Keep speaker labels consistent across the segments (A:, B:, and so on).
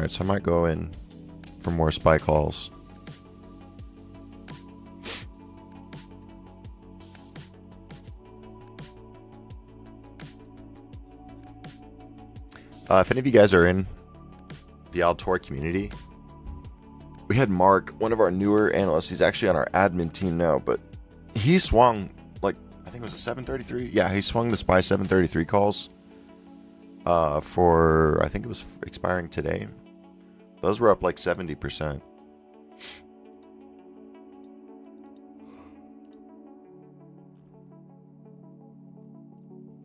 A: Alright, so I might go in for more SPY calls. If any of you guys are in the Altor community, we had Mark, one of our newer analysts. He's actually on our admin team now, but he swung, like, I think it was a 733. Yeah, he swung the SPY 733 calls for, I think it was expiring today. Those were up like 70%.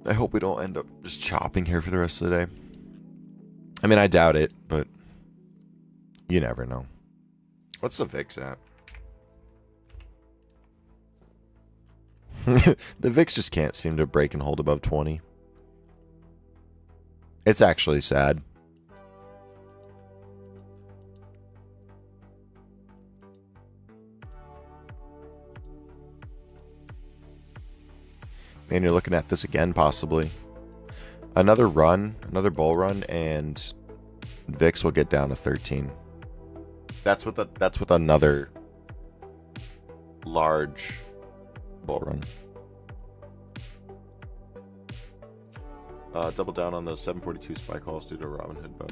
A: I hope we don't end up just chopping here for the rest of the day. I mean, I doubt it, but you never know. What's the VIX at? The VIX just can't seem to break and hold above 20. It's actually sad. Man, you're looking at this again, possibly. Another run, another bull run, and VIX will get down to 13. That's with another large bull run. Double down on those 742 SPY calls due to Robinhood bug.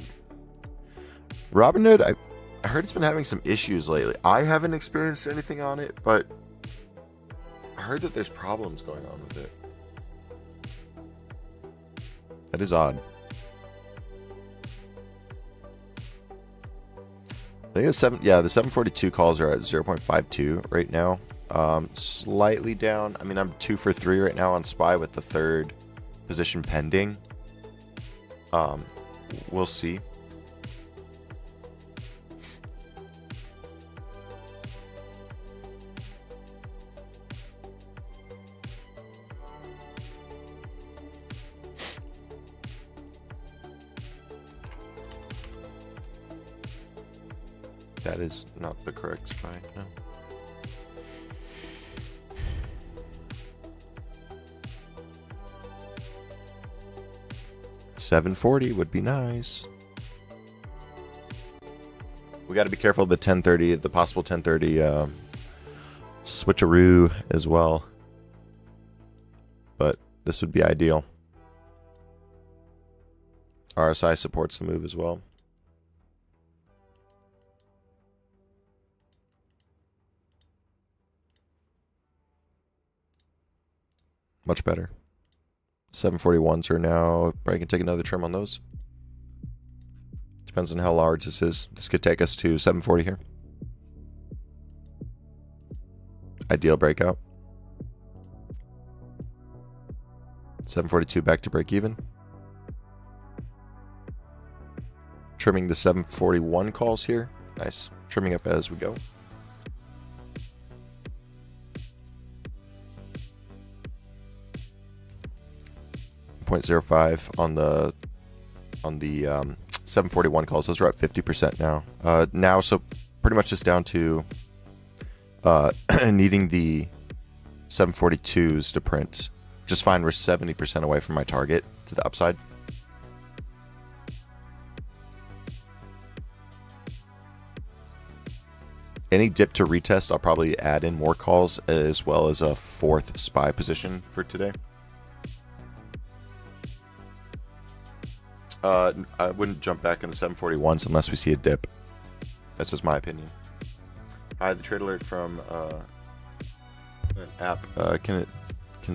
A: Robinhood, I heard it's been having some issues lately. I haven't experienced anything on it, but I heard that there's problems going on with it. That is odd. I think the 742 calls are at 0.52 right now. Slightly down. I mean, I'm 2 for 3 right now on SPY with the third position pending. We'll see. That is not the correct SPY, no. $740 would be nice. We got to be careful of the 1030, the possible 1030 switcheroo as well. But this would be ideal. RSI supports the move as well. Much better. 741s are now, probably can take another trim on those. Depends on how large this is. This could take us to 740 here. Ideal breakout. 742 back to break even. Trimming the 741 calls here. Nice. Trimming up as we go. 0.05 on the 741 calls. Those are at 50% now. Now, so pretty much just down to needing the 742s to print. Just fine. We're 70% away from my target to the upside. Any dip to retest, I'll probably add in more calls as well as a fourth SPY position for today. I wouldn't jump back in the 741s unless we see a dip. That's just my opinion. Hi, the trade alert from an app. Can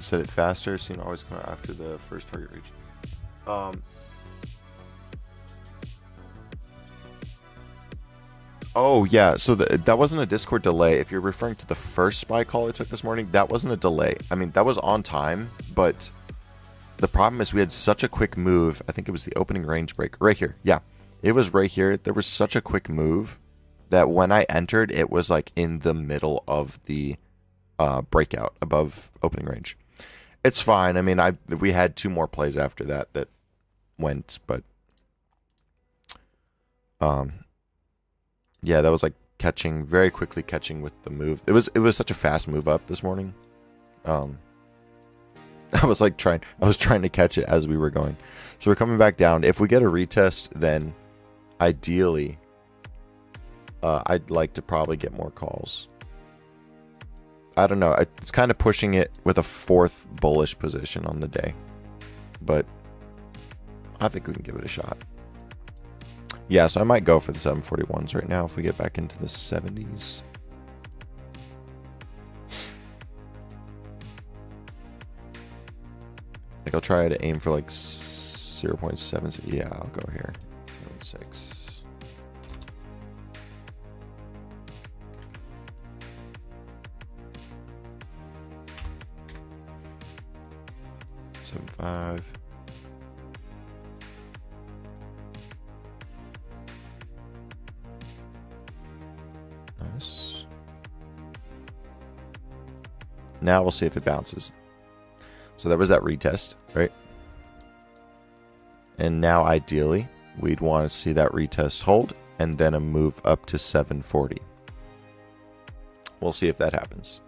A: set it faster? Seem to always come out after the first target reach. Oh yeah, so that wasn't a Discord delay. If you're referring to the first SPY call I took this morning, that wasn't a delay. I mean, that was on time, but the problem is we had such a quick move. I think it was the opening range break right here. Yeah, it was right here. There was such a quick move that when I entered, it was like in the middle of the breakout above opening range. It's fine. I mean, we had 2 more plays after that went, but yeah, that was like very quickly catching with the move. It was such a fast move up this morning. I was trying to catch it as we were going. So we're coming back down. If we get a retest, then ideally, I'd like to probably get more calls. I don't know. It's kind of pushing it with a 4th bullish position on the day. But I think we can give it a shot. Yeah, so I might go for the 741s right now if we get back into the 70s. I think I'll try to aim for like 0.7. Yeah, I'll go here. 76. 7.5. Nice. Now we'll see if it bounces. So there was that retest, right? And now ideally, we'd want to see that retest hold and then a move up to 740. We'll see if that happens.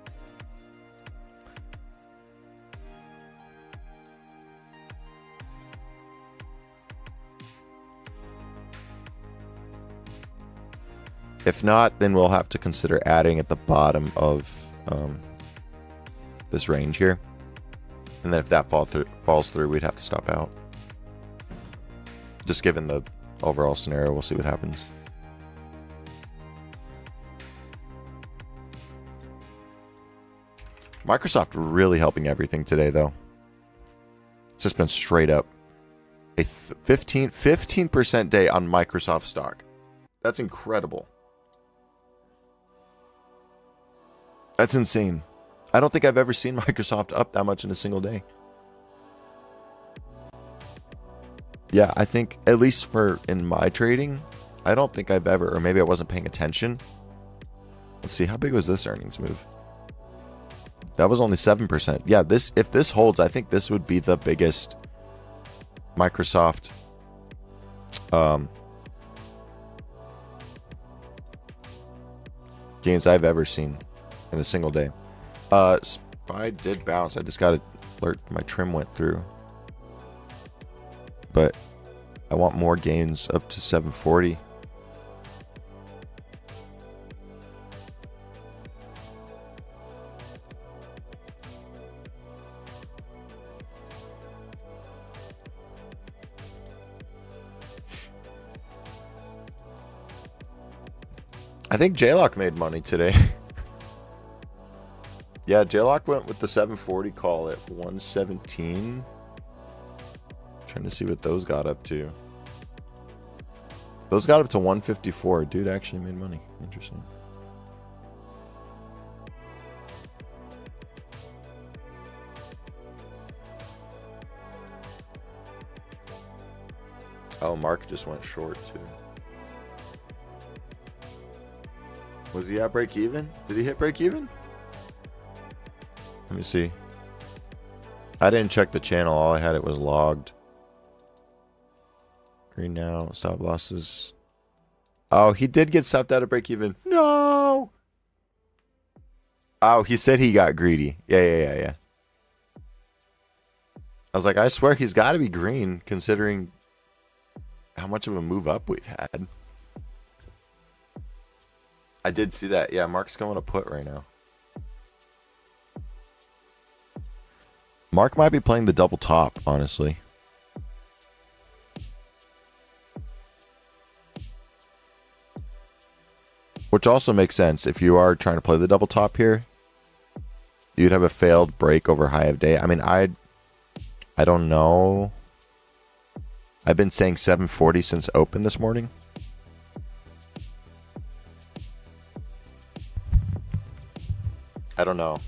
A: If not, then we'll have to consider adding at the bottom of this range here. And then if that falls through, we'd have to stop out. Just given the overall scenario, we'll see what happens. Microsoft really helping everything today, though. It's just been straight up a 15% day on Microsoft stock. That's incredible. That's insane. I don't think I've ever seen Microsoft up that much in a single day. Yeah, I think, at least for in my trading, I don't think I've ever, or maybe I wasn't paying attention. Let's see, how big was this earnings move? That was only 7%. Yeah, if this holds, I think this would be the biggest Microsoft gains I've ever seen in a single day. SPY did bounce. I just got to alert my trim went through. But I want more gains up to 740. I think JLock made money today. Yeah, JLock went with the 740 call at 117. Trying to see what those got up to. Those got up to 154. Dude actually made money. Interesting. Oh, Mark just went short too. Was he at break even? Did he hit break even? Let me see. I didn't check the channel. All I had it was logged. Green now. Stop losses. Oh, he did get stopped out of break even. No. Oh, he said he got greedy. Yeah. I was like, I swear he's got to be green considering how much of a move up we've had. I did see that. Yeah, Mark's going to put right now. Mark might be playing the double top, honestly. Which also makes sense. If you are trying to play the double top here, you'd have a failed break over high of day. I mean, I don't know. I've been saying 740 since open this morning. I don't know.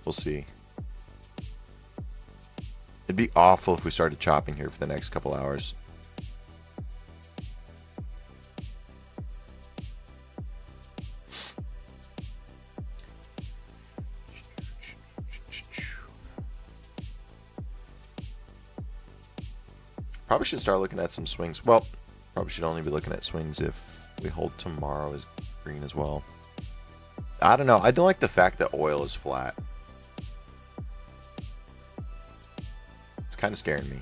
A: We'll see. It'd be awful if we started chopping here for the next couple hours. Probably should start looking at some swings. Well, probably should only be looking at swings if we hold tomorrow as green as well. I don't know. I don't like the fact that oil is flat. kind of scaring me.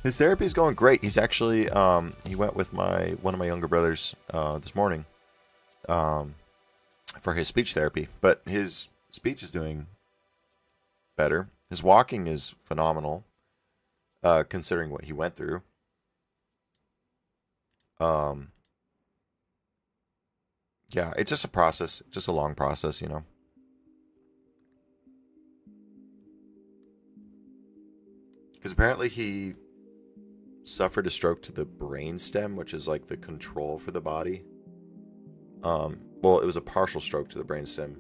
A: His therapy is going great. He's actually he went with one of my younger brothers this morning for his speech therapy, but his speech is doing better. His walking is phenomenal, considering what he went through. Yeah, it's just a process, just a long process, you know. Because apparently he suffered a stroke to the brain stem, which is like the control for the body. Well, it was a partial stroke to the brain stem,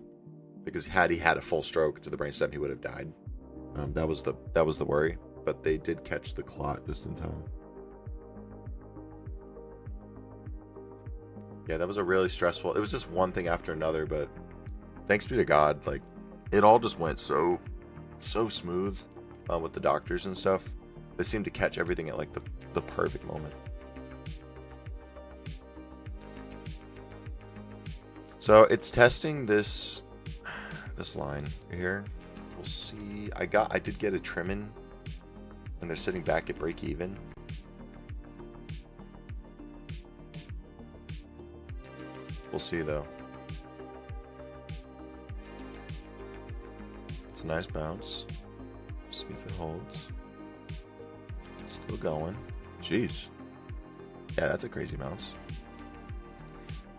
A: because had he had a full stroke to the brain stem, he would have died. That was the worry, but they did catch the clot just in time. Yeah, that was a really stressful. It was just one thing after another, but thanks be to God, like it all just went so smooth with the doctors and stuff. They seemed to catch everything at like the perfect moment. So it's testing this line here. We'll see. I did get a trim in, and they're sitting back at break even. We'll see though. It's a nice bounce. See if it holds. Still going. Jeez. Yeah, that's a crazy bounce.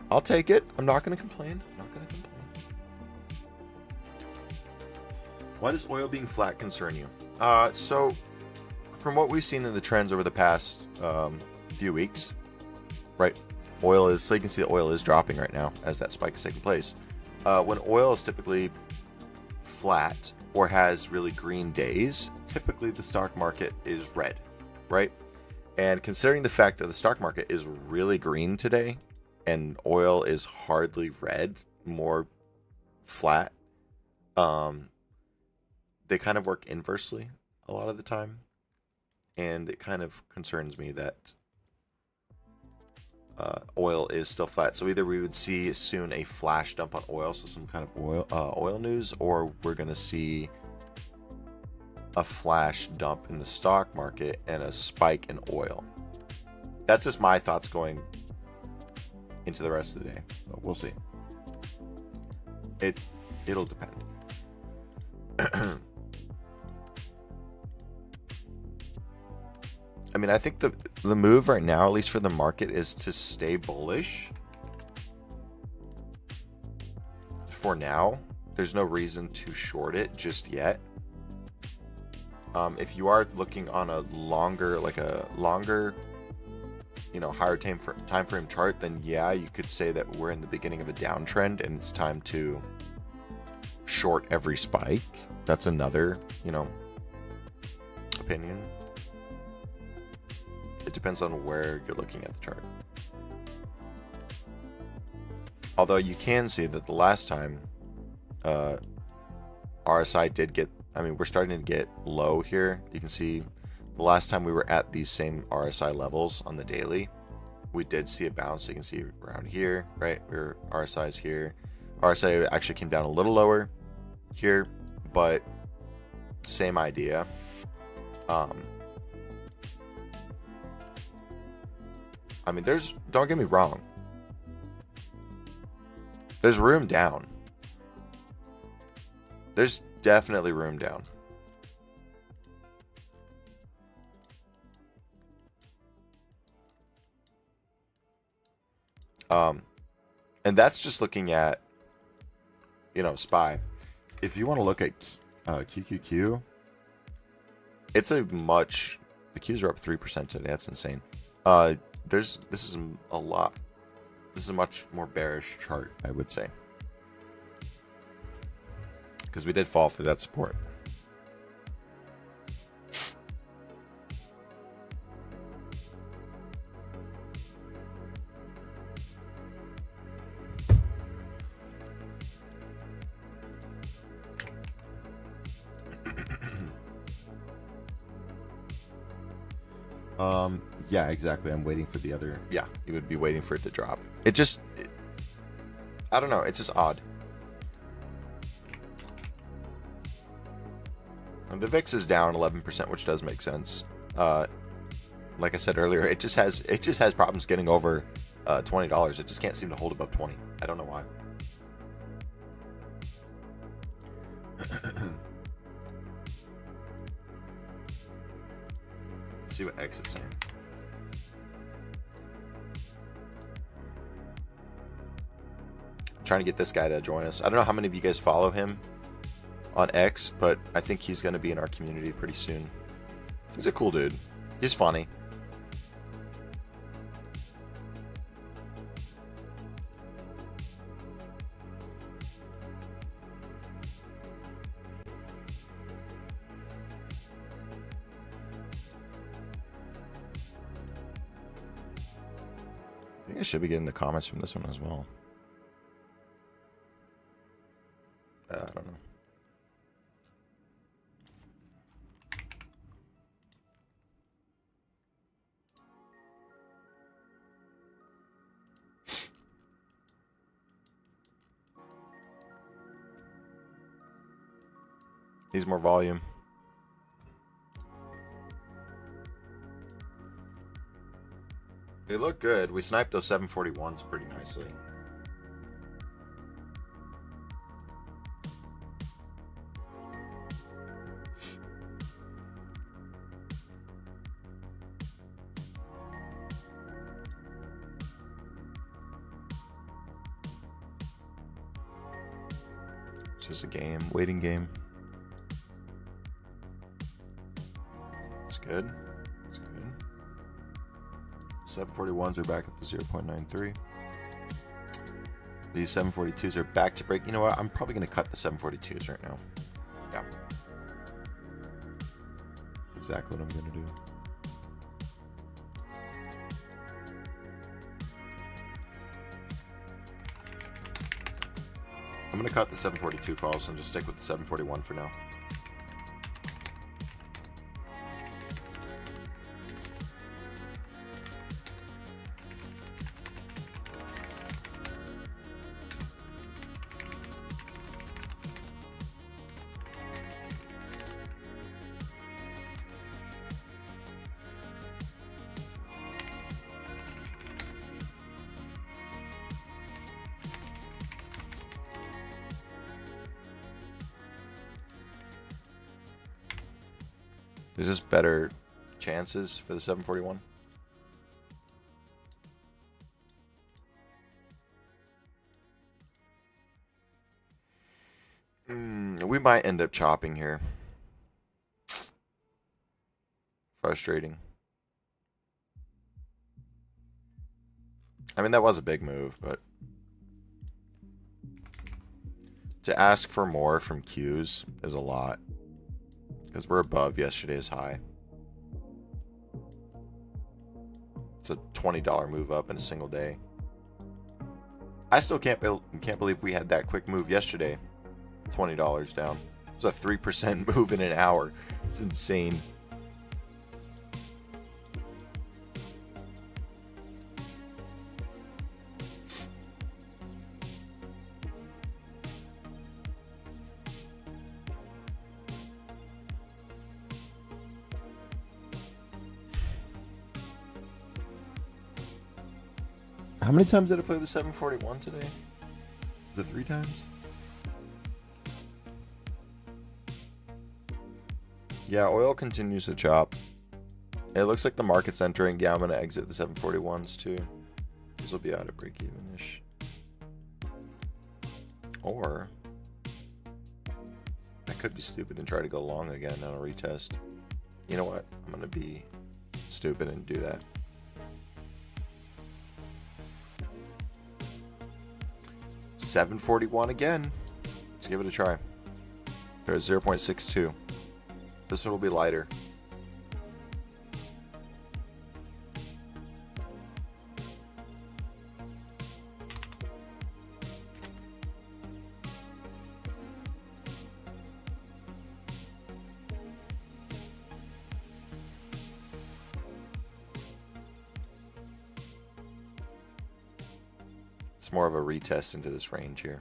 A: I'll take it. I'm not going to complain. Why does oil being flat concern you? So, from what we've seen in the trends over the past few weeks, right? So you can see the oil is dropping right now as that spike is taking place. When oil is typically flat or has really green days, typically the stock market is red, right? And considering the fact that the stock market is really green today and oil is hardly red, more flat, they kind of work inversely a lot of the time. And it kind of concerns me that oil is still flat. So either we would see soon a flash dump on oil, so some kind of oil news, or we're going to see a flash dump in the stock market and a spike in oil. That's just my thoughts going into the rest of the day. But we'll see. It'll depend. I mean, I think the move right now, at least for the market, is to stay bullish. For now, there's no reason to short it just yet. If you are looking on a longer, higher time frame chart, then yeah, you could say that we're in the beginning of a downtrend and it's time to short every spike. That's another, opinion. It depends on where you're looking at the chart. Although you can see that the last time RSI did get, we're starting to get low here. You can see the last time we were at these same RSI levels on the daily, we did see a bounce. You can see around here, right? RSI's here. RSI actually came down a little lower here, but same idea. Don't get me wrong. There's room down. There's definitely room down. And that's just looking at, SPY. If you want to look at QQQ, the Qs are up 3% today. That's insane. This is a much more bearish chart, I would say, because we did fall through that support. Yeah, exactly. I'm waiting for the other. Yeah, you would be waiting for it to drop. I don't know. It's just odd. The VIX is down 11%, which does make sense. Like I said earlier, it just has problems getting over $20. It just can't seem to hold above 20. I don't know why. Let's see what X is saying. I'm trying to get this guy to join us. I don't know how many of you guys follow him on X, but I think he's going to be in our community pretty soon. He's a cool dude. He's funny. I think I should be getting the comments from this one as well. I don't know. Needs more volume. They look good. We sniped those 741s pretty nicely. It's just a game, waiting game. It's good. It's good. 741s are back up to 0.93. These 742s are back to break. You know what? I'm probably going to cut the 742s right now. Yeah. Exactly what I'm going to do. I'm going to cut the 742 calls and just stick with the 741 for now. There's just better chances for the 741. We might end up chopping here. Frustrating. I mean, that was a big move, but to ask for more from Qs is a lot. Because we're above yesterday's high. It's a $20 move up in a single day. I still can't believe we had that quick move yesterday. $20 down. It's a 3% move in an hour. It's insane. How many times did I play the 741 today? Is it 3 times? Yeah, oil continues to chop. It looks like the market's entering. Yeah, I'm going to exit the 741s too. These will be out at break-even-ish. Or I could be stupid and try to go long again on a retest. You know what? I'm going to be stupid and do that. $741 again. Let's give it a try. There's 0.62. This one will be lighter. It's more of a retest into this range here.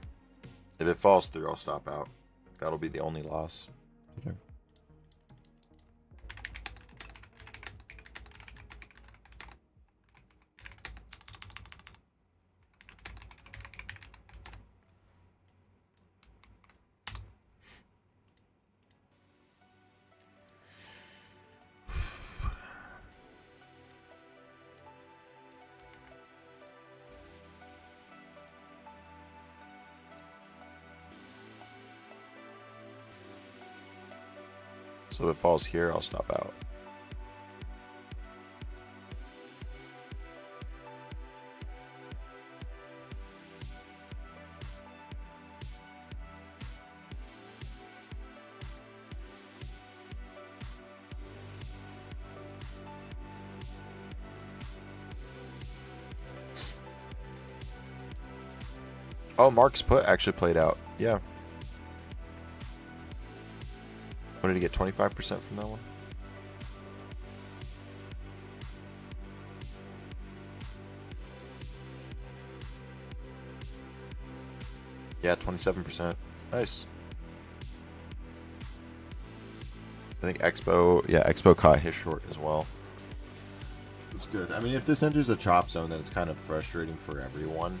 A: If it falls through, I'll stop out. That'll be the only loss. Okay. So if it falls here, I'll stop out. Oh, Mark's put actually played out. Yeah. What did he get? 25% from that one? Yeah, 27%. Nice. I think Expo, yeah, Expo caught his short as well. It's good. I mean, if this enters a chop zone, then it's kind of frustrating for everyone.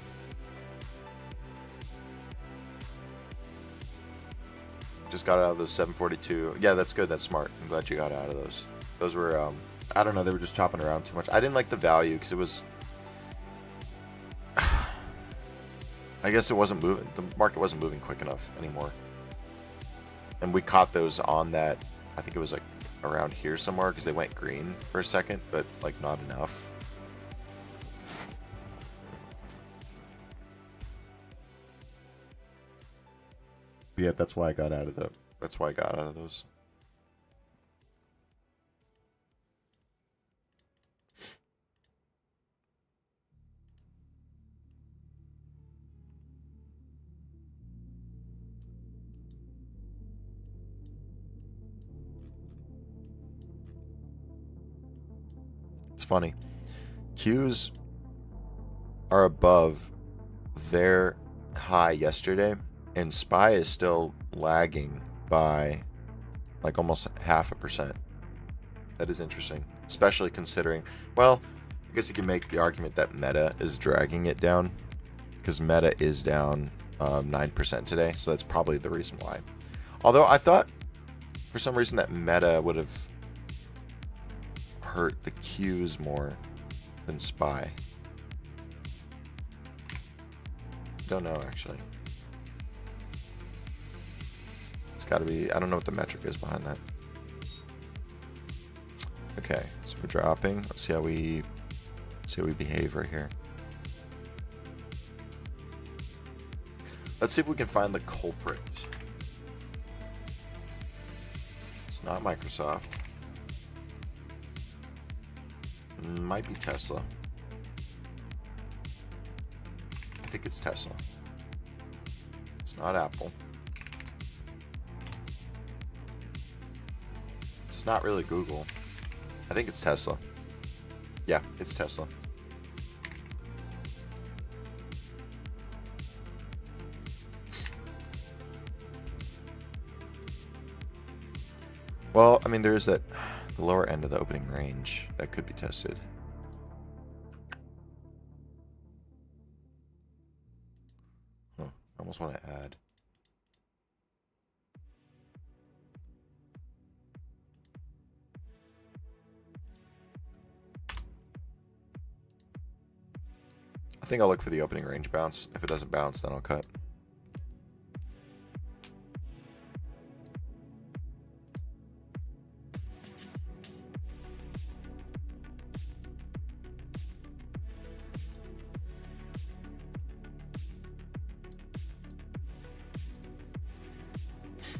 A: Just got out of those 742. Yeah, that's good. That's smart. I'm glad you got out of those. Those were, I don't know, they were just chopping around too much. I didn't like the value because it was, I guess it wasn't moving. The market wasn't moving quick enough anymore. And we caught those on that, I think it was like around here somewhere because they went green for a second, but like not enough. Yeah, that's why I got out of those. It's funny. Qs are above their high yesterday, and SPY is still lagging by like almost 0.5%. That is interesting, especially considering, well, I guess you can make the argument that Meta is dragging it down, because Meta is down 9% today, so that's probably the reason why. Although I thought for some reason that Meta would have hurt the Qs more than SPY. Don't know, actually. It's got to be, I don't know what the metric is behind that. Okay, so we're dropping. Let's see how we behave right here. Let's see if we can find the culprit. It's not Microsoft. Might be Tesla. I think it's Tesla. It's not Apple. It's not really Google. I think it's Tesla. Yeah, it's Tesla. Well, I mean, there's that, the lower end of the opening range that could be tested. Huh, I almost want to add. I think I'll look for the opening range bounce. If it doesn't bounce, then I'll cut.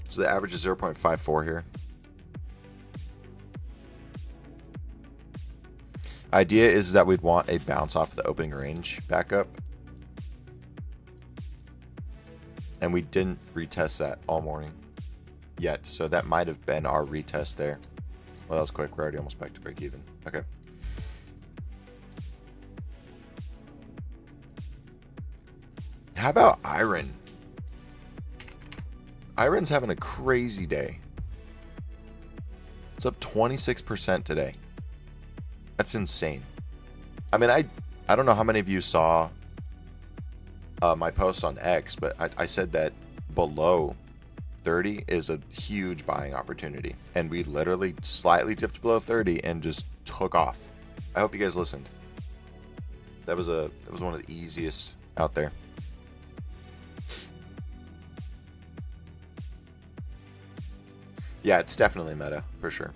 A: So the average is 0.54 here. Idea is that we'd want a bounce off the opening range back up. And we didn't retest that all morning yet. So that might have been our retest there. Well, that was quick. We're already almost back to break even. Okay. How about Iron? Iron's having a crazy day. It's up 26% today. That's insane. I mean, I don't know how many of you saw my post on X, but I said that below 30 is a huge buying opportunity. And we literally slightly dipped below 30 and just took off. I hope you guys listened. That was one of the easiest out there. Yeah, it's definitely meta, for sure.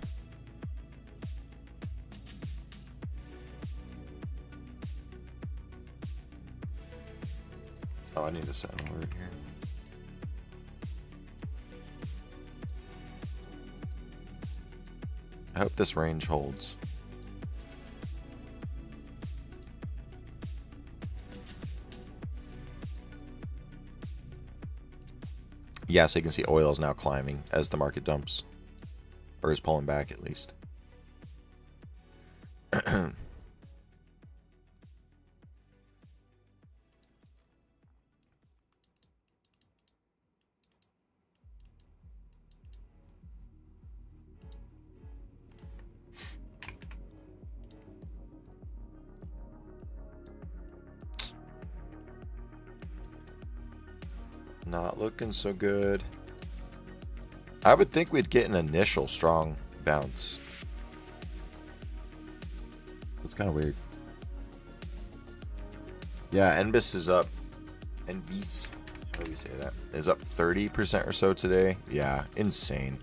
A: Oh, I need to set an alert here. I hope this range holds. Yeah, so you can see oil is now climbing as the market dumps. Or is pulling back, at least. Not looking so good. I would think we'd get an initial strong bounce. That's kind of weird. Yeah, NBIS is up. NBIS, how do we say that? Is up 30% or so today. Yeah, insane.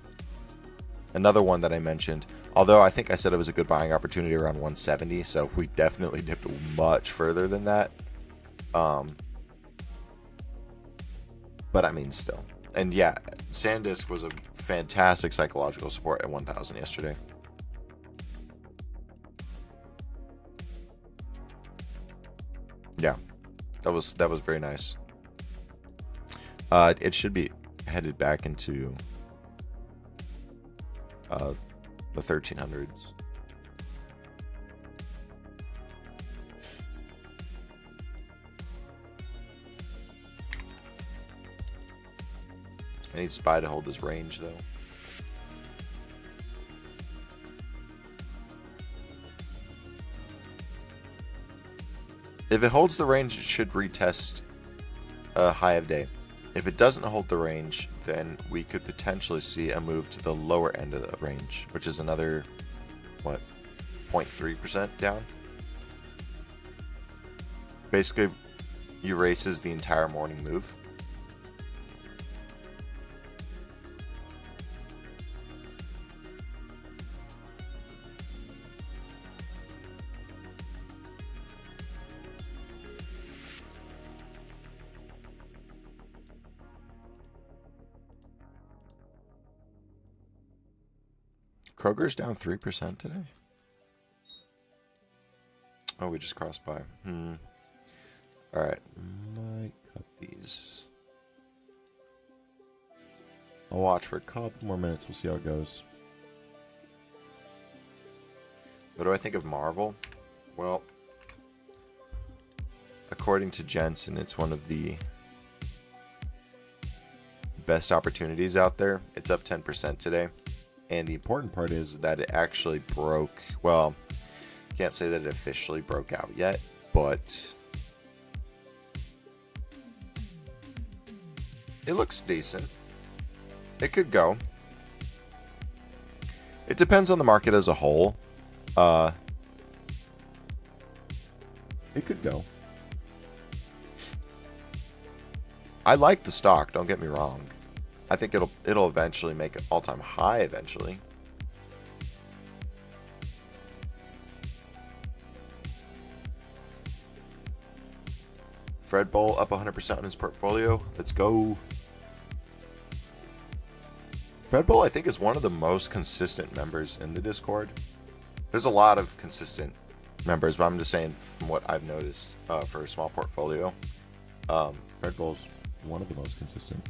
A: Another one that I mentioned. Although I think I said it was a good buying opportunity around 170, so we definitely dipped much further than that. But I mean, still. And yeah, SanDisk was a fantastic psychological support at 1,000 yesterday. Yeah, that was very nice. It should be headed back into the 1300s. I need SPY to hold his range, though. If it holds the range, it should retest a high of day. If it doesn't hold the range, then we could potentially see a move to the lower end of the range, which is another, what, 0.3% down? Basically, erases the entire morning move. Kroger's down 3% today. Oh, we just crossed by. Alright. Might cut these. I'll watch for a couple more minutes. We'll see how it goes. What do I think of Marvel? Well, according to Jensen, it's one of the best opportunities out there. It's up 10% today. And the important part is that it actually broke. Well, can't say that it officially broke out yet, but it looks decent. It could go. It depends on the market as a whole. It could go. I like the stock, don't get me wrong. I think it'll eventually make an all-time high eventually. Fred Bull up 100% on his portfolio. Let's go. Fred Bull, I think, is one of the most consistent members in the Discord. There's a lot of consistent members, but I'm just saying from what I've noticed for a small portfolio, Fred Bull's one of the most consistent.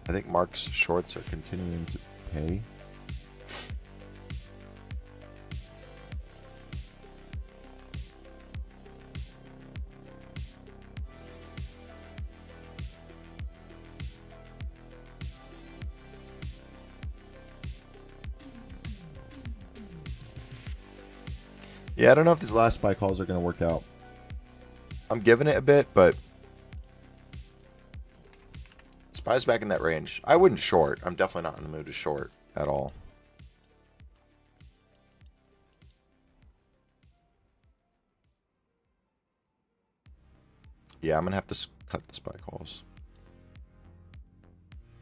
A: I think Mark's shorts are continuing to pay. Yeah, I don't know if these last buy calls are going to work out. I'm giving it a bit, but SPY's back in that range. I wouldn't short. I'm definitely not in the mood to short at all. Yeah, I'm going to have to cut the spike holes.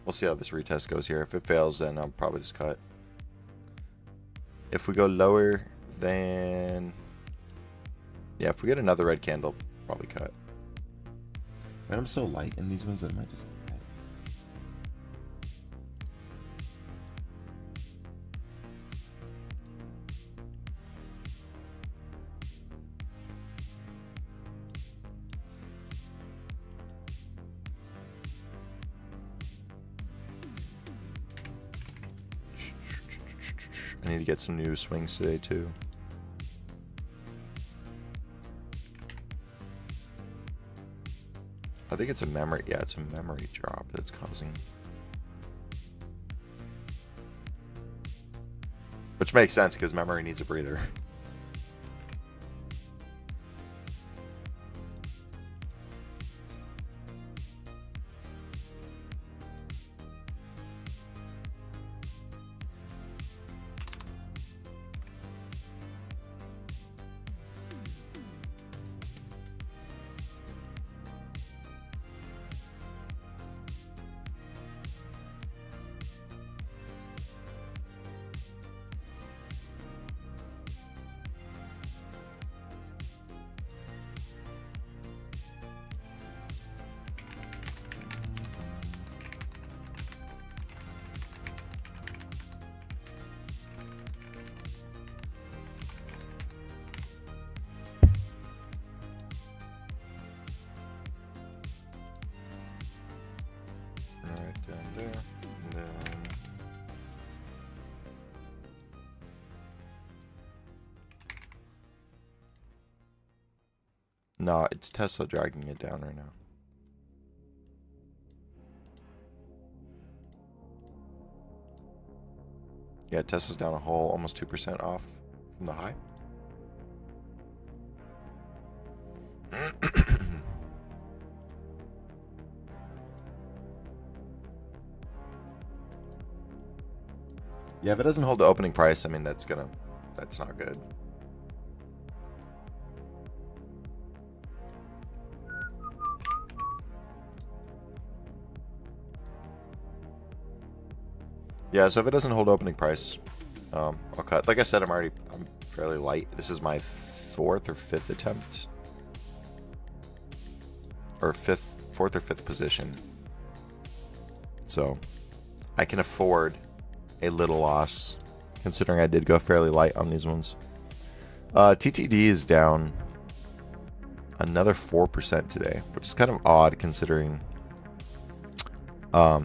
A: We'll see how this retest goes here. If it fails, then I'll probably just cut. If we go lower than... Yeah, if we get another red candle, probably cut.
B: Man, I'm so light in these ones that I might just...
A: I need to get some new swings today too. I think it's a memory. Yeah, it's a memory drop that's causing. Which makes sense because memory needs a breather. Right down there, and then no, it's Tesla dragging it down right now. Yeah, Tesla's down a whole almost 2% off from the high. Yeah, if it doesn't hold the opening price, I mean, that's not good. Yeah, so if it doesn't hold opening price, I'll cut. Like I said, I'm fairly light. This is my fourth or fifth attempt. Or fourth or fifth position. So I can afford a little loss, considering I did go fairly light on these ones. TTD is down another 4% today, which is kind of odd considering a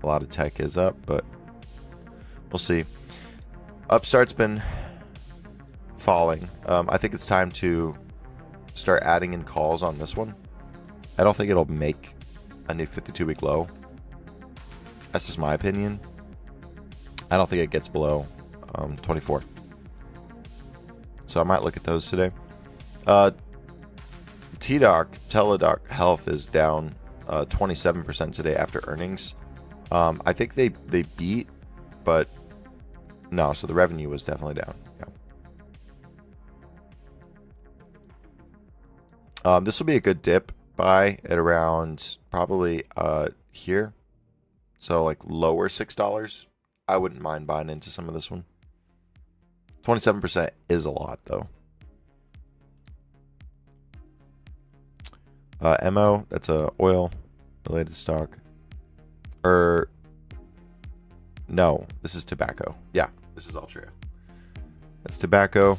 A: lot of tech is up, but we'll see. Upstart's been falling. I think it's time to start adding in calls on this one. I don't think it'll make a new 52-week low. That's just my opinion. I don't think it gets below 24. So I might look at those today. Teladoc Health is down 27% today after earnings. I think they beat, but no, so the revenue was definitely down. Yeah. This will be a good dip buy at around probably here. So like lower $6. I wouldn't mind buying into some of this one. 27% is a lot though. MO, that's a oil related stock. No, this is tobacco. Yeah, this is Altria. That's tobacco.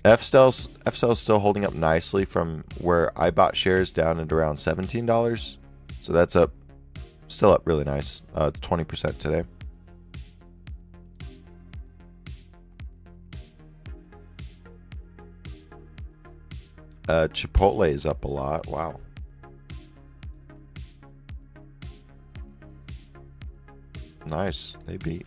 A: FSTEL's still holding up nicely from where I bought shares down at around $17. So that's up, still up really nice, 20% today. Chipotle is up a lot. Wow. Nice. They beat.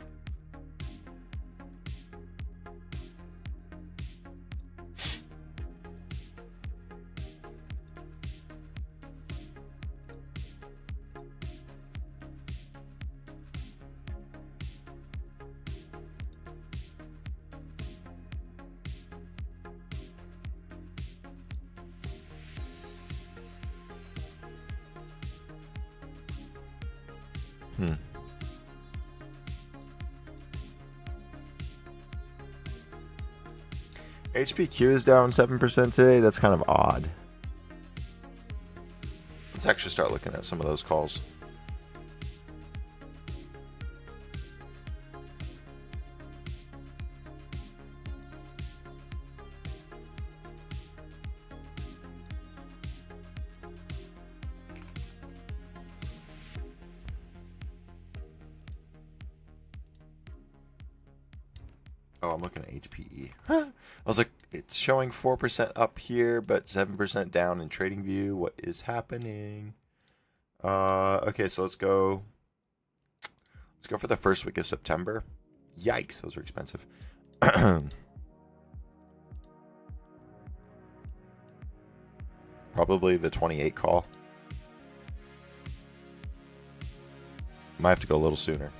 A: HPQ is down 7% today. That's kind of odd. Let's actually start looking at some of those calls. Oh, I'm looking at HPE. I was like, it's showing 4% up here, but 7% down in TradingView. What is happening? Okay, so let's go. Let's go for the first week of September. Yikes, those are expensive. Probably the 28 call. Might have to go a little sooner.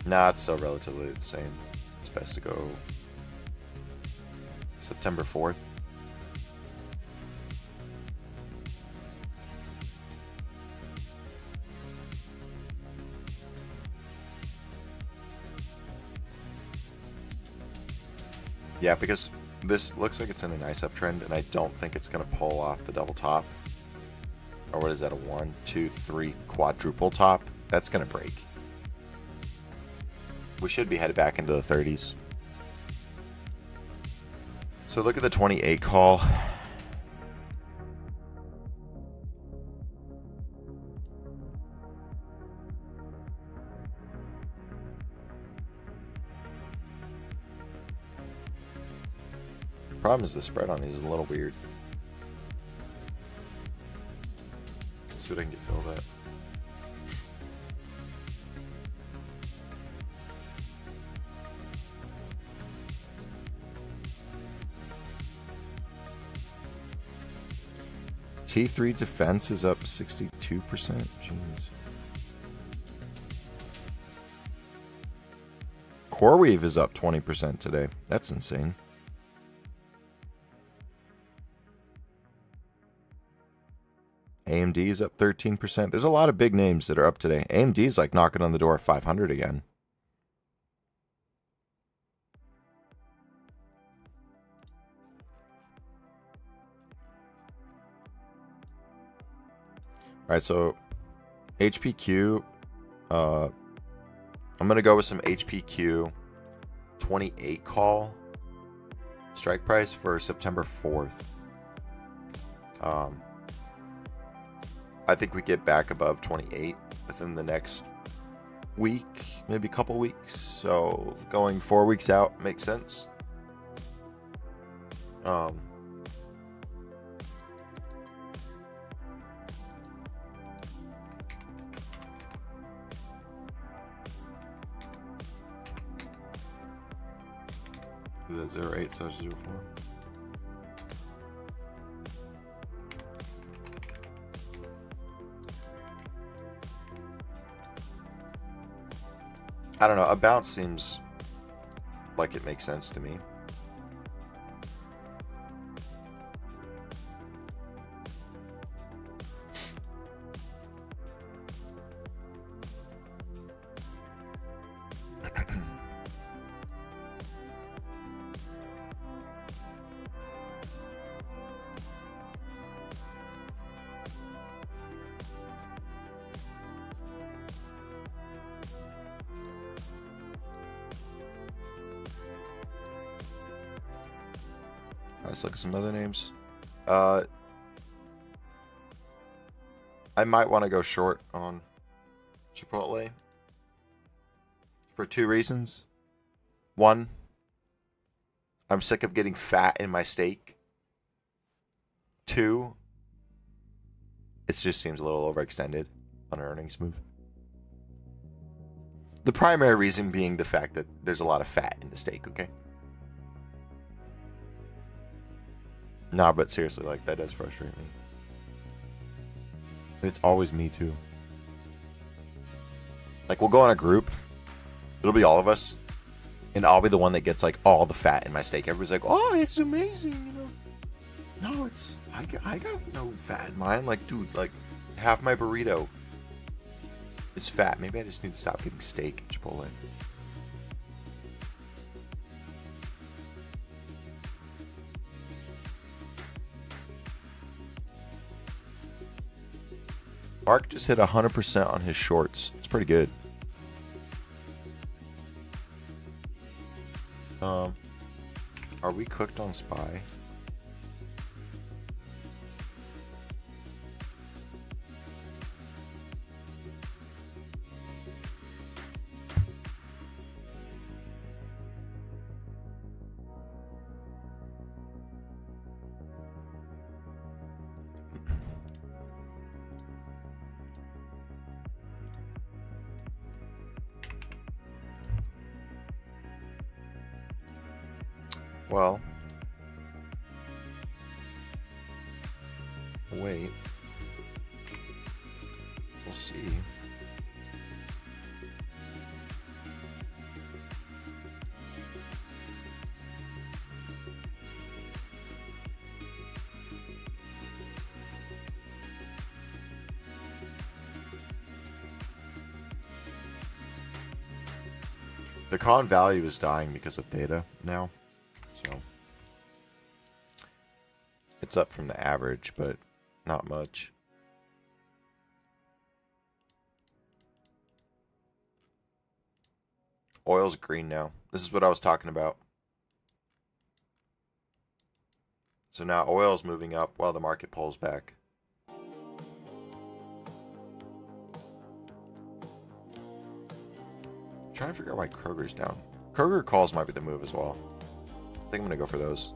A: Nah, it's still relatively the same. It's best to go September 4th. Yeah, because this looks like it's in a nice uptrend, and I don't think it's going to pull off the double top. Or what is that, a 1, 2, 3 quadruple top? That's going to break. We should be headed back into the 30s. So look at the 28 call. Problem is the spread on these is a little weird. Let's see what I can get filled at. T3 defense is up 62%. Jeez. CoreWeave is up 20% today. That's insane. AMD is up 13%. There's a lot of big names that are up today. AMD is like knocking on the door of 500 again. All right, so HPQ, I'm going to go with some HPQ 28 call strike price for September 4th. I think we get back above 28 within the next week, maybe a couple weeks. So going 4 weeks out makes sense. Is that 08/04? I don't know. A bounce seems like it makes sense to me. Let's look at some other names. I might want to go short on Chipotle for 2 reasons. 1, I'm sick of getting fat in my steak. 2, it just seems a little overextended on an earnings move. The primary reason being the fact that there's a lot of fat in the steak, okay? Nah, but seriously, like, that does frustrate me. It's always me, too. Like, we'll go on a group. It'll be all of us. And I'll be the one that gets, like, all the fat in my steak. Everybody's like, oh, it's amazing, you know. No, it's... I got no fat in mine. Like, dude, like, half my burrito is fat. Maybe I just need to stop getting steak at Chipotle. Mark just hit 100% on his shorts. It's pretty good. Are we cooked on SPY? Well, wait. We'll see. The con value is dying because of theta now. So it's up from the average, but not much. Oil's green now. This is what I was talking about. So now oil's moving up while the market pulls back. I'm trying to figure out why Kroger's down. Kroger calls might be the move as well. I think I'm going to go for those.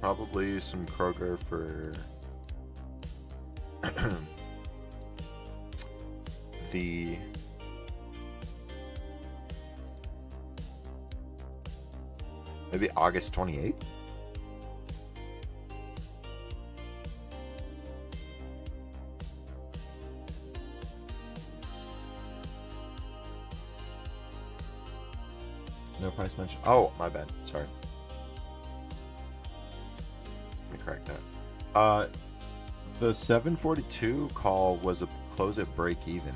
A: Probably some Kroger for the maybe August 28th.
B: No price mention.
A: Oh, my bad. Sorry. Let me correct that. The 742 call was a close at break even.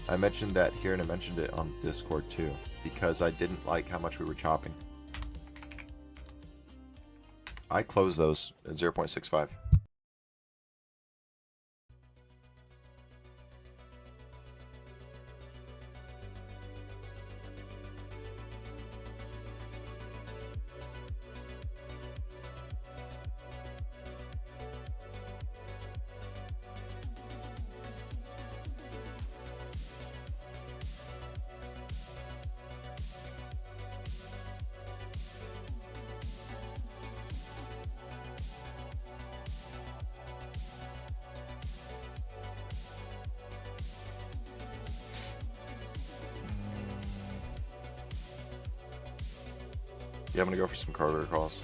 A: I mentioned that here and I mentioned it on Discord too, because I didn't like how much we were chopping. I closed those at 0.65. Yeah, I'm gonna go for some Kroger calls.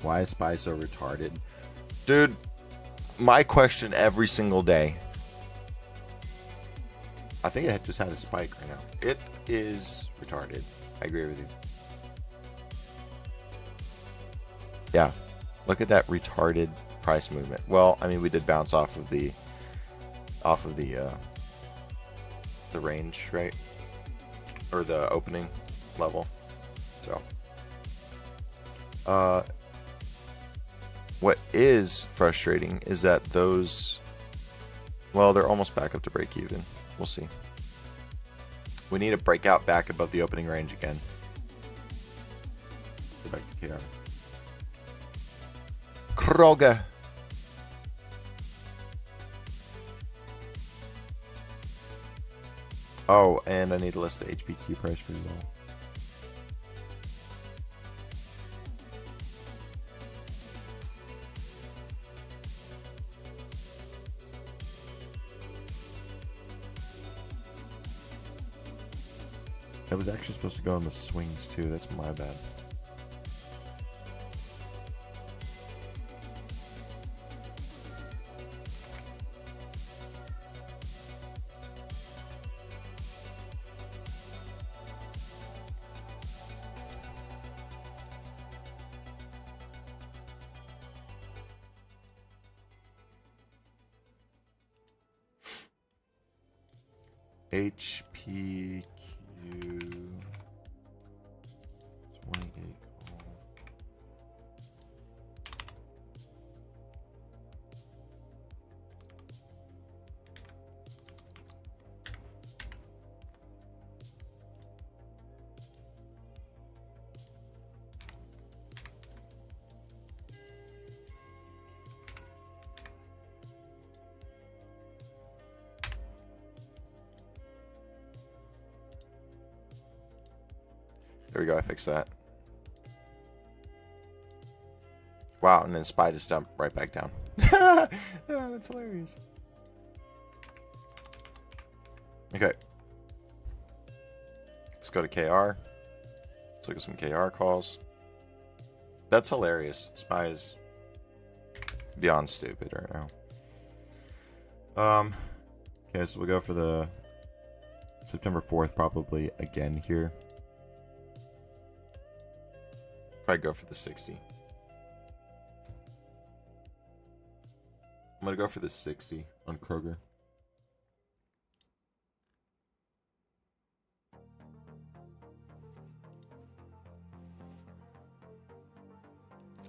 B: Why is SPY so retarded?
A: Dude, my question every single day. I think it just had a spike right now. It is retarded. I agree with you. Yeah, look at that retarded price movement. Well, I mean, we did bounce off of the range, right? Or the opening level. So what is frustrating is that those, well, they're almost back up to break even. We'll see. We need a breakout back above the opening range again.
B: Go back to KR.
A: Kroger. Oh, and I need to list the HPQ price for you all. That was actually supposed to go in the swings too. That's my bad. HPQ 28 call. There we go, I fixed that. Wow, and then SPY just dumped right back down. Oh, that's hilarious. Okay. Let's go to KR. Let's look at some KR calls. That's hilarious. SPY is beyond stupid right now. Okay, so we'll go for the September 4th probably again here. Probably go for the 60. I'm going to go for the 60 on Kroger.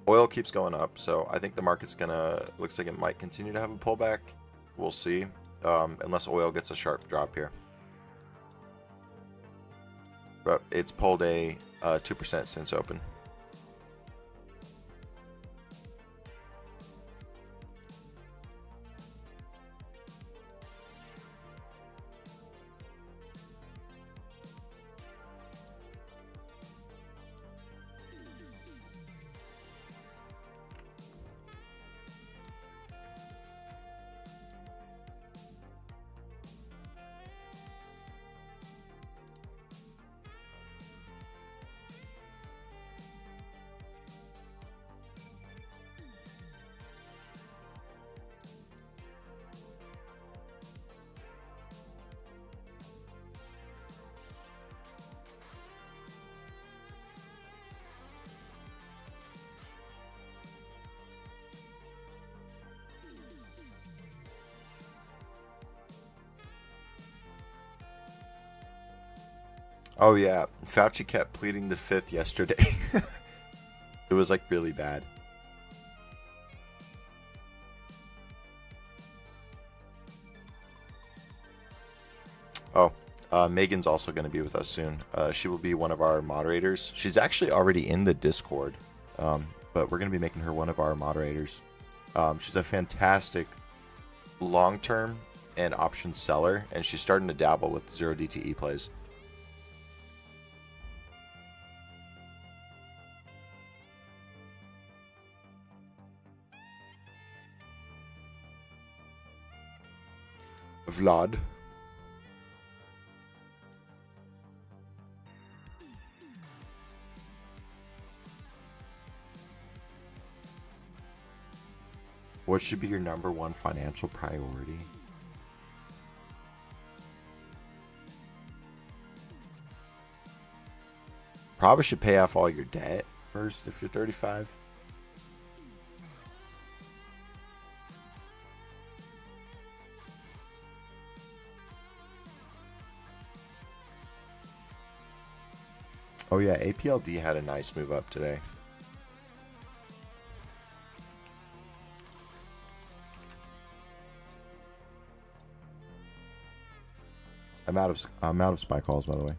A: Oil keeps going up, so I think the market's going to, looks like it might continue to have a pullback. We'll see, unless oil gets a sharp drop here. But it's pulled a 2% since open. Oh yeah, Fauci kept pleading the fifth yesterday. It was like really bad. Oh, Megan's also going to be with us soon. She will be one of our moderators. She's actually already in the Discord, but we're going to be making her one of our moderators. She's a fantastic long-term and option seller, and she's starting to dabble with 0DTE plays. Vlad. What should be your #1 financial priority? Probably should pay off all your debt first if you're 35. Oh yeah, APLD had a nice move up today. I'm out of SPY calls, by the way.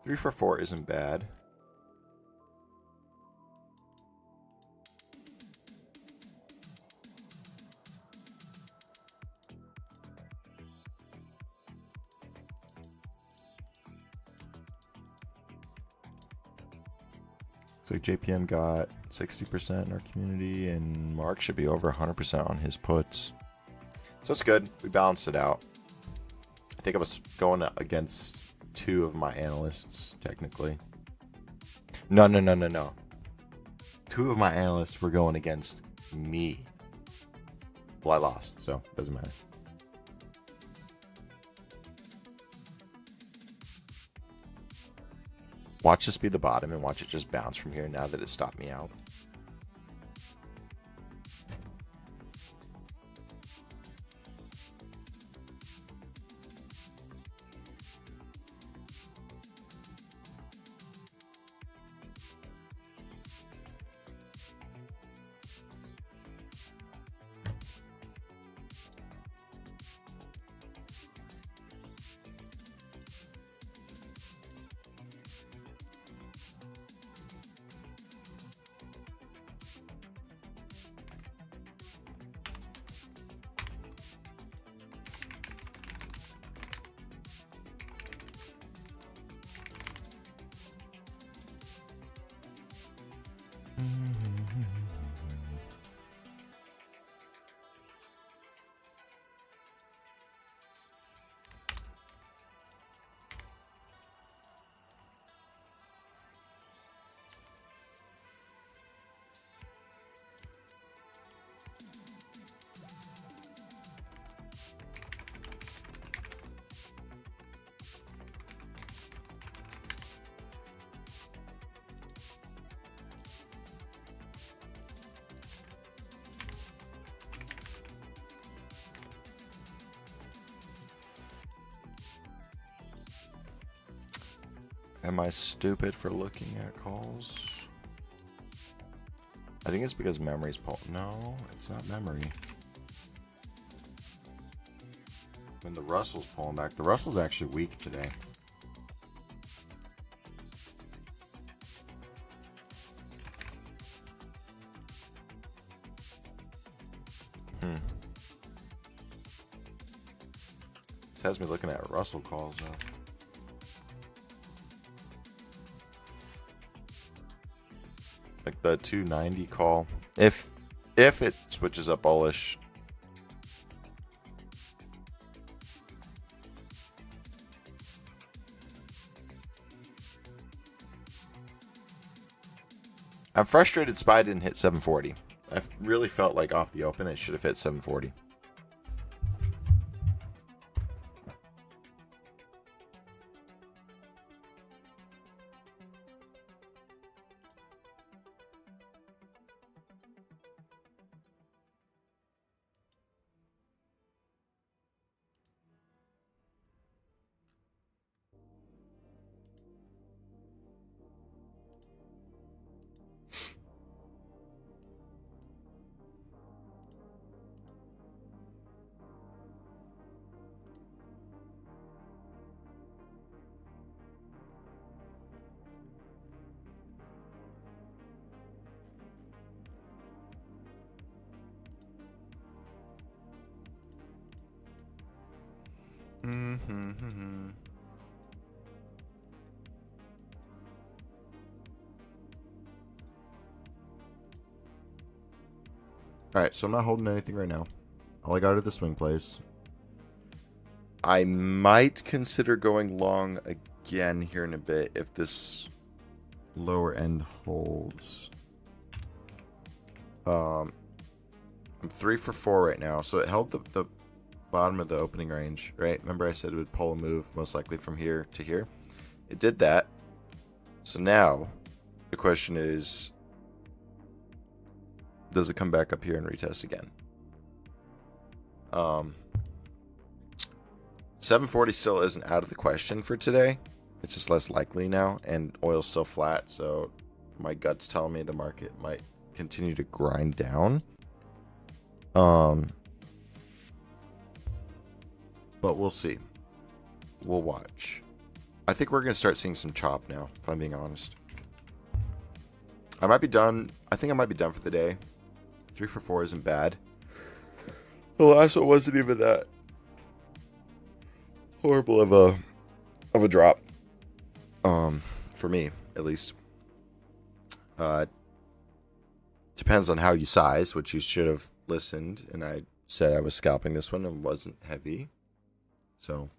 A: 3 for 4 isn't bad. So JPM got 60% in our community, and Mark should be over 100% on his puts. So it's good. We balanced it out. I think I was going against 2 of my analysts, technically. No. 2 of my analysts were going against me. Well, I lost, so it doesn't matter. Watch this be the bottom and watch it just bounce from here now that it stopped me out. Am I stupid for looking at calls? I think it's because memory's pulled. No, it's not memory. When the Russell's pulling back, the Russell's actually weak today. This has me looking at Russell calls though. Like the 290 call. If it switches up bullish. I'm frustrated SPY didn't hit 740. I really felt like off the open it should have hit 740. Alright, so I'm not holding anything right now. All I got are the swing plays. I might consider going long again here in a bit if this lower end holds. I'm 3 for 4 right now, so it held the bottom of the opening range, right? Remember I said it would pull a move most likely from here to here? It did that. So now the question is, does it come back up here and retest again? 740 still isn't out of the question for today. It's just less likely now, and oil's still flat, so my gut's telling me the market might continue to grind down. But we'll see. We'll watch. I think we're going to start seeing some chop now, if I'm being honest. I might be done. I think I might be done for the day. 3 for 4 isn't bad. The last one wasn't even that horrible of a drop. For me, at least. Depends on how you size, which you should have listened. And I said I was scalping this one and wasn't heavy. So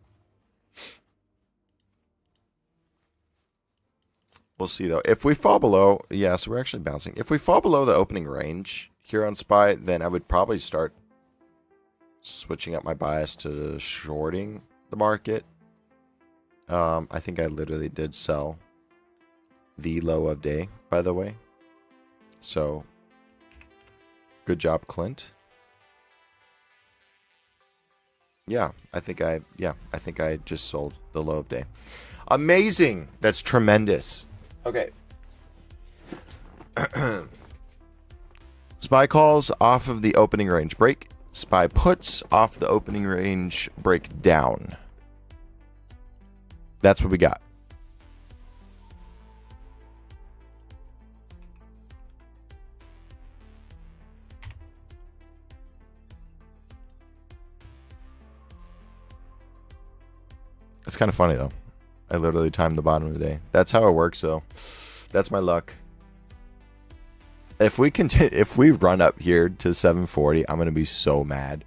A: we'll see though. If we fall below, yeah, so we're actually bouncing. If we fall below the opening range here on SPY, then I would probably start switching up my bias to shorting the market. I think I literally did sell the low of day, by the way. So good job, Clint. Yeah, I think I just sold the low of day. Amazing. That's tremendous. Okay. SPY calls off of the opening range break. SPY puts off the opening range break down. That's what we got. It's kind of funny though. I literally timed the bottom of the day. That's how it works though. That's my luck. If we continue, if we run up here to 740, I'm gonna be so mad.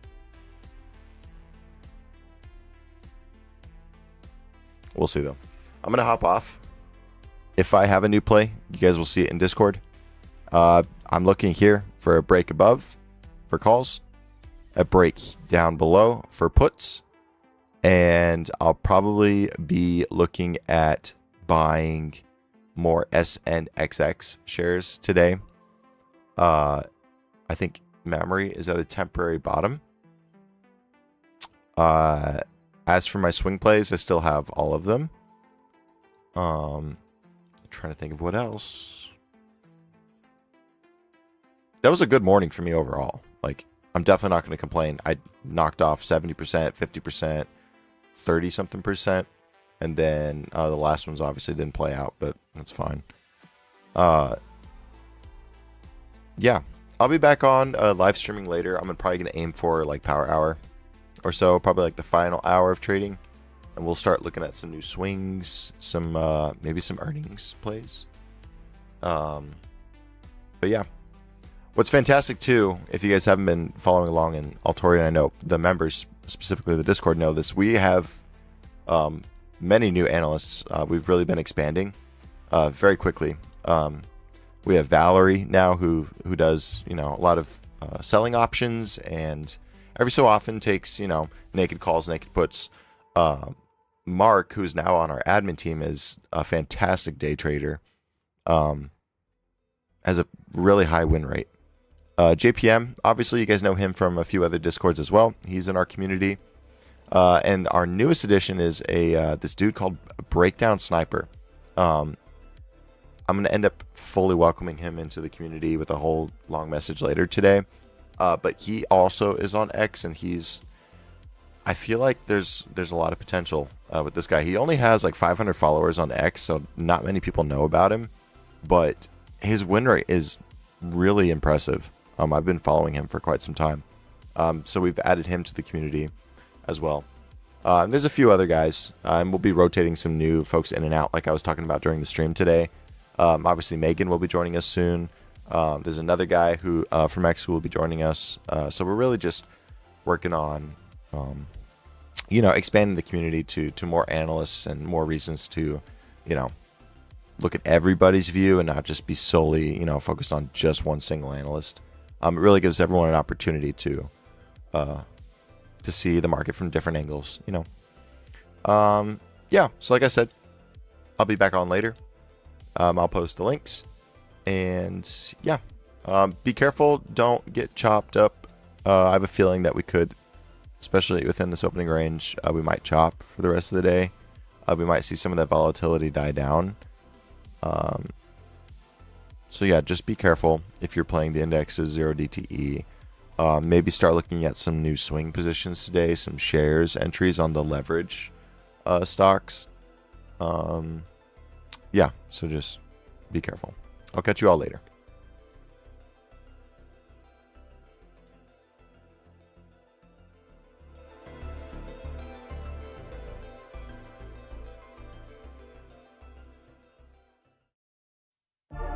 A: We'll see though. I'm gonna hop off. If I have a new play, you guys will see it in Discord. I'm looking here for a break above for calls, a break down below for puts, and I'll probably be looking at buying more SNXX shares today. I think memory is at a temporary bottom. As for my swing plays, I still have all of them. Trying to think of what else. That was a good morning for me overall. Like, I'm definitely not going to complain. I knocked off 70%, 50%, 30-something%. And then the last ones obviously didn't play out, but that's fine. Yeah, I'll be back on live streaming later. I'm probably going to aim for like power hour or so, probably like the final hour of trading. And we'll start looking at some new swings, some maybe some earnings plays. But yeah. What's fantastic too, if you guys haven't been following along, and Altori and I know the members, specifically the Discord, know this, we have many new analysts. We've really been expanding very quickly. We have Valerie now who does, you know, a lot of selling options, and every so often takes, you know, naked calls, naked puts. Mark, who's now on our admin team, is a fantastic day trader. Has a really high win rate. JPM, obviously you guys know him from a few other Discords as well. He's in our community. And our newest addition is this dude called Breakdown Sniper. I'm going to end up fully welcoming him into the community with a whole long message later today. But he also is on X, and I feel like there's a lot of potential with this guy. He only has like 500 followers on X, so not many people know about him. But his win rate is really impressive. I've been following him for quite some time. So we've added him to the community as well. There's a few other guys, and we'll be rotating some new folks in and out like I was talking about during the stream today. Obviously, Megan will be joining us soon. There's another guy who from X who will be joining us. So we're really just working on, you know, expanding the community to more analysts and more reasons to, you know, look at everybody's view and not just be solely, you know, focused on just one single analyst. It really gives everyone an opportunity to see the market from different angles, you know. Yeah, so like I said, I'll be back on later. I'll post the links, and yeah, be careful, don't get chopped up. I have a feeling that we could, especially within this opening range, we might chop for the rest of the day. We might see some of that volatility die down. So yeah, just be careful if you're playing the indexes, 0 DTE. Maybe start looking at some new swing positions today, some shares entries on the leverage stocks. Yeah, so just be careful. I'll catch you all later.